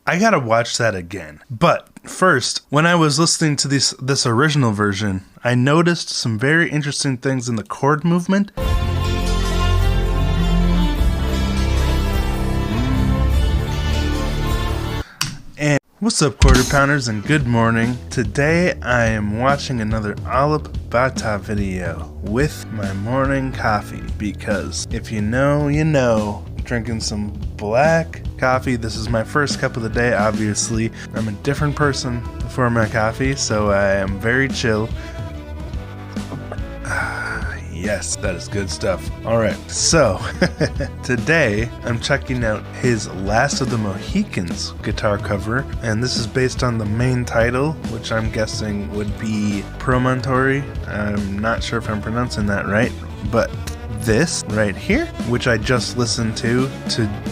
I gotta watch that again. But first, when I was listening to this original version, I noticed some very interesting things in the chord movement. And what's up, quarter pounders, and good morning. Today I am watching another ALIP video with my morning coffee, because if you know, you know. Drinking some black coffee. This is my first cup of the day, obviously. I'm a different person before my coffee, so I am very chill. Yes, that is good stuff. Alright, so today I'm checking out his Last of the Mohicans guitar cover, and this is based on the main title, which I'm guessing would be Promontory. I'm not sure if I'm pronouncing that right, but this right here, which I just listened to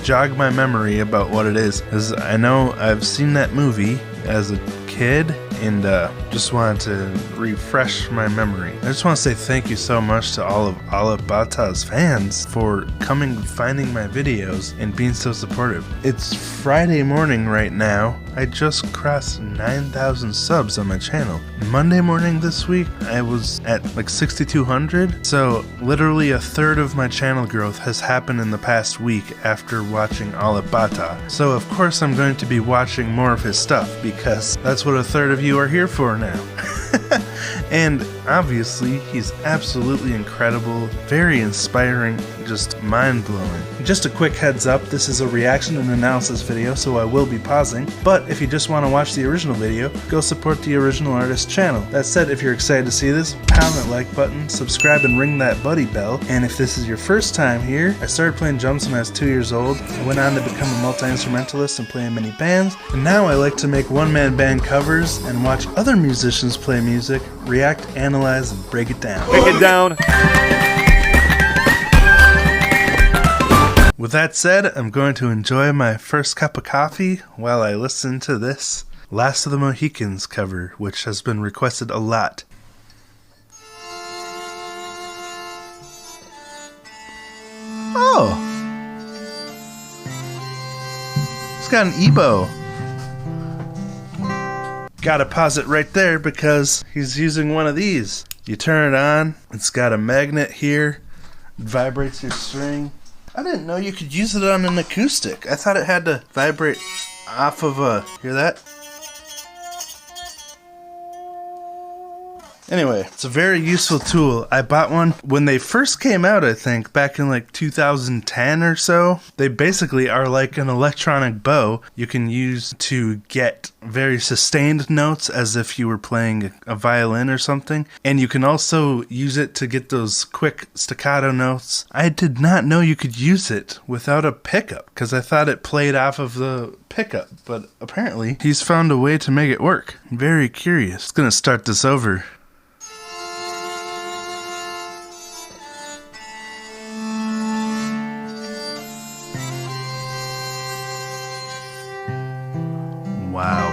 jog my memory about what it is, because I know I've seen that movie as a kid and just wanted to refresh my memory. I just want to say thank you so much to all of ALIP's fans for finding my videos and being so supportive. It's Friday morning right now. I just crossed 9,000 subs on my channel. Monday morning this week, I was at like 6,200. So literally a third of my channel growth has happened in the past week after watching ALIP. So of course I'm going to be watching more of his stuff, because that's what a third of you are here for now. And obviously, he's absolutely incredible, very inspiring, just mind-blowing. Just a quick heads up, this is a reaction and analysis video, so I will be pausing, but if you just want to watch the original video, go support the original artist's channel. That said, if you're excited to see this, pound that like button, subscribe and ring that buddy bell, and if this is your first time here, I started playing drums when I was 2 years old. I went on to become a multi-instrumentalist and play in many bands, and now I like to make one-man band covers and watch other musicians play music, react, analyze, and break it down. Break it down! With that said, I'm going to enjoy my first cup of coffee while I listen to this Last of the Mohicans cover, which has been requested a lot. Oh! It's got an EBO. Gotta pause it right there because he's using one of these. You turn it on, it's got a magnet here, it vibrates your string. I didn't know you could use it on an acoustic. I thought it had to vibrate off of a... Hear that? Anyway, it's a very useful tool. I bought one when they first came out, I think, back in like 2010 or so. They basically are like an electronic bow you can use to get very sustained notes as if you were playing a violin or something. And you can also use it to get those quick staccato notes. I did not know you could use it without a pickup, because I thought it played off of the pickup, but apparently he's found a way to make it work. Very curious. Just gonna start this over. Wow.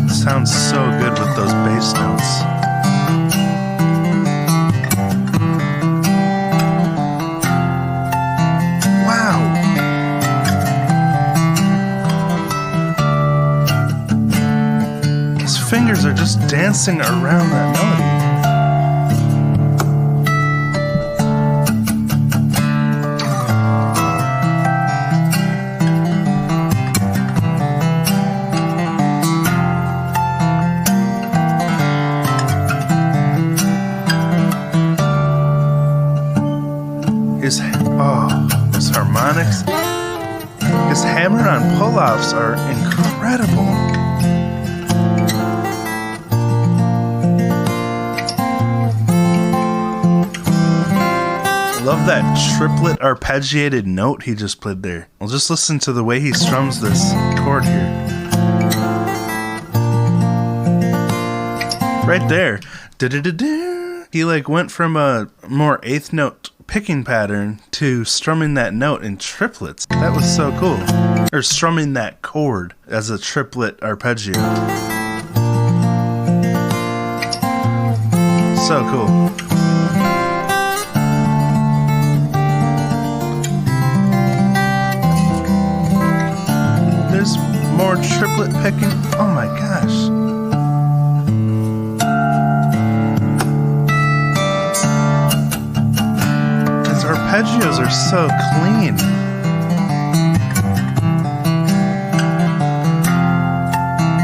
Sounds so good with those bass notes. Fingers are just dancing around that melody. His harmonics, his hammer-on pull-offs are incredible. Love that triplet arpeggiated note he just played there. Well, just listen to the way he strums this chord here. Right there. Da-da-da-da. He like went from a more eighth note picking pattern to strumming that note in triplets. That was so cool. or strumming that chord as a triplet arpeggio. So cool. There's more triplet picking. Oh my gosh. His arpeggios are so clean.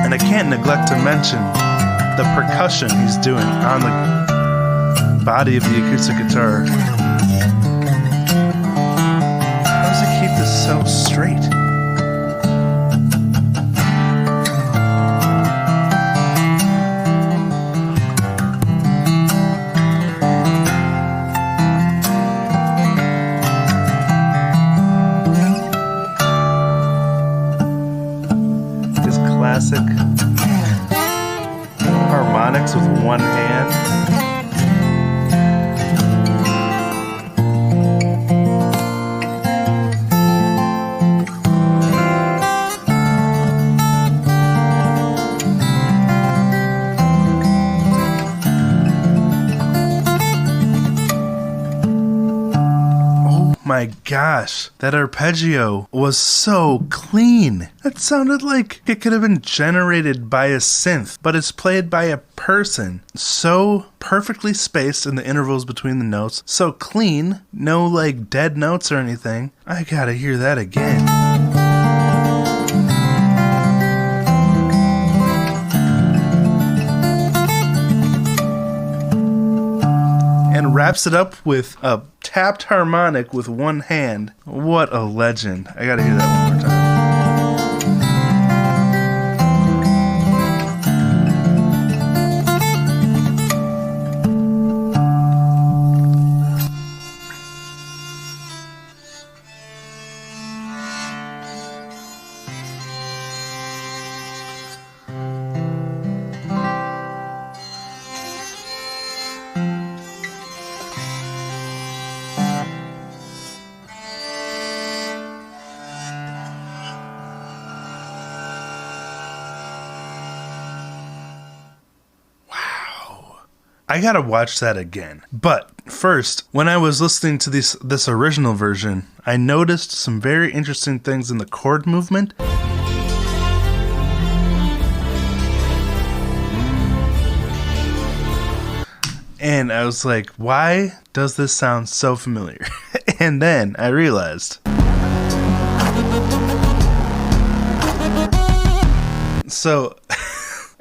And I can't neglect to mention the percussion he's doing on the body of the acoustic guitar. How does he keep this so straight? Classic harmonics with one hand. My gosh, that arpeggio was so clean. It sounded like it could have been generated by a synth, but it's played by a person. So perfectly spaced in the intervals between the notes, so clean, no like dead notes or anything. I gotta hear that again. And wraps it up with a tapped harmonic with one hand. What a legend. I gotta hear that one more time. I gotta watch that again. But first, when I was listening to this original version, I noticed some very interesting things in the chord movement. And I was like, why does this sound so familiar? And then I realized. So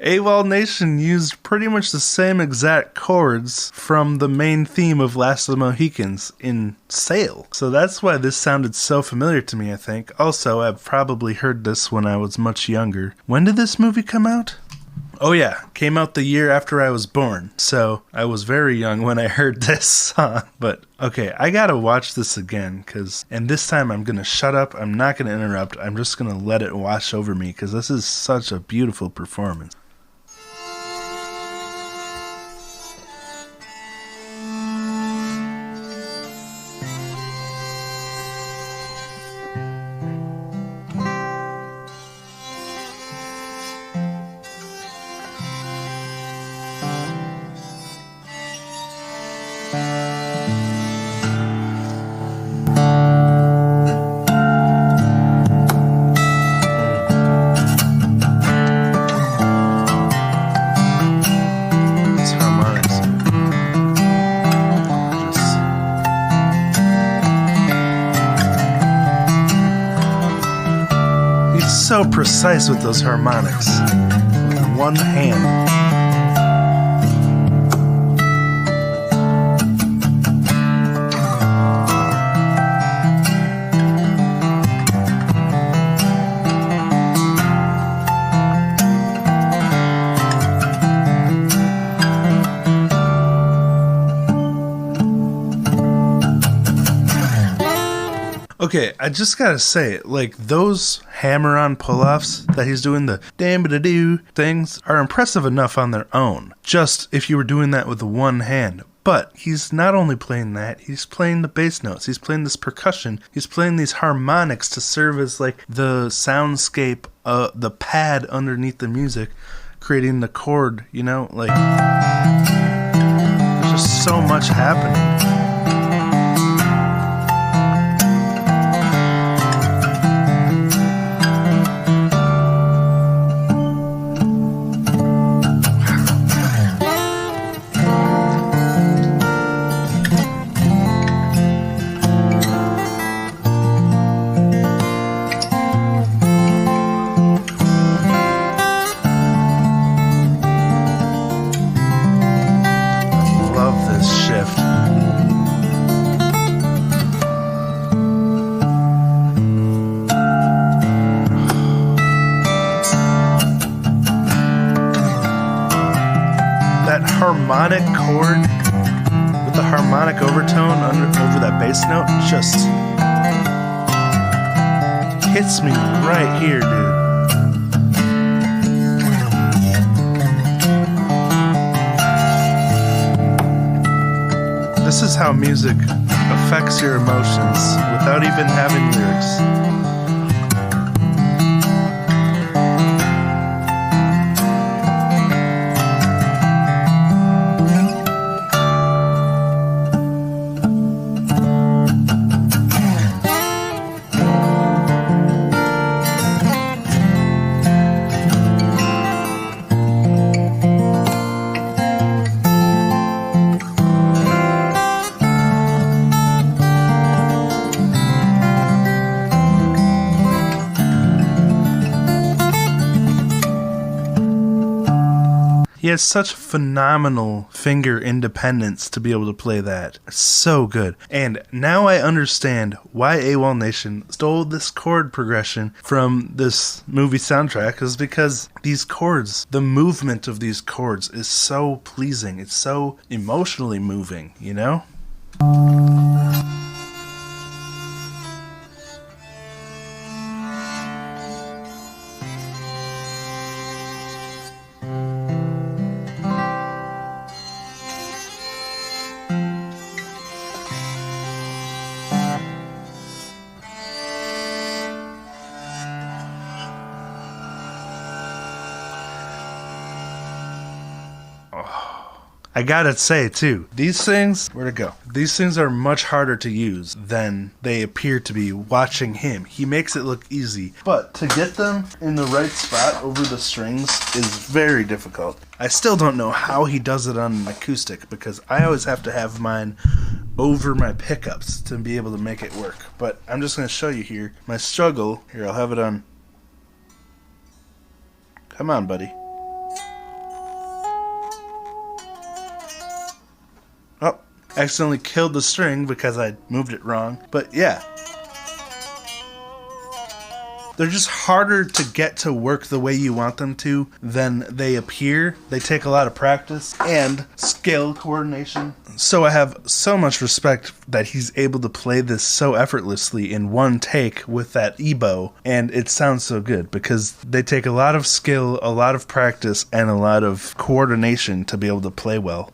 AWOL Nation used pretty much the same exact chords from the main theme of Last of the Mohicans in Sail. So that's why this sounded so familiar to me, I think. Also, I've probably heard this when I was much younger. When did this movie come out? Oh yeah, came out the year after I was born. So I was very young when I heard this song. But okay, I gotta watch this again, and this time I'm gonna shut up, I'm not gonna interrupt, I'm just gonna let it wash over me, because this is such a beautiful performance. So precise with those harmonics with one hand. Okay, I just gotta say, like, those hammer-on pull-offs that he's doing, the damn-da-doo things, are impressive enough on their own. Just if you were doing that with one hand. But he's not only playing that, he's playing the bass notes, he's playing this percussion, he's playing these harmonics to serve as like the soundscape, the pad underneath the music, creating the chord, you know, like there's just so much happening. That harmonic chord with the harmonic overtone over that bass note just hits me right here, dude. This is how music affects your emotions without even having lyrics. He has such phenomenal finger independence to be able to play that. It's so good. And now I understand why AWOL Nation stole this chord progression from this movie soundtrack, is because these chords, the movement of these chords is so pleasing. It's so emotionally moving, you know? I gotta say, too, these things, where'd it go? These things are much harder to use than they appear to be watching him. He makes it look easy, but to get them in the right spot over the strings is very difficult. I still don't know how he does it on an acoustic, because I always have to have mine over my pickups to be able to make it work. But I'm just going to show you here my struggle. Here, I'll have it on. Come on, buddy. Oh, accidentally killed the string because I moved it wrong. But yeah. They're just harder to get to work the way you want them to than they appear. They take a lot of practice and skill coordination. So I have so much respect that he's able to play this so effortlessly in one take with that ebow, and it sounds so good because they take a lot of skill, a lot of practice, and a lot of coordination to be able to play well.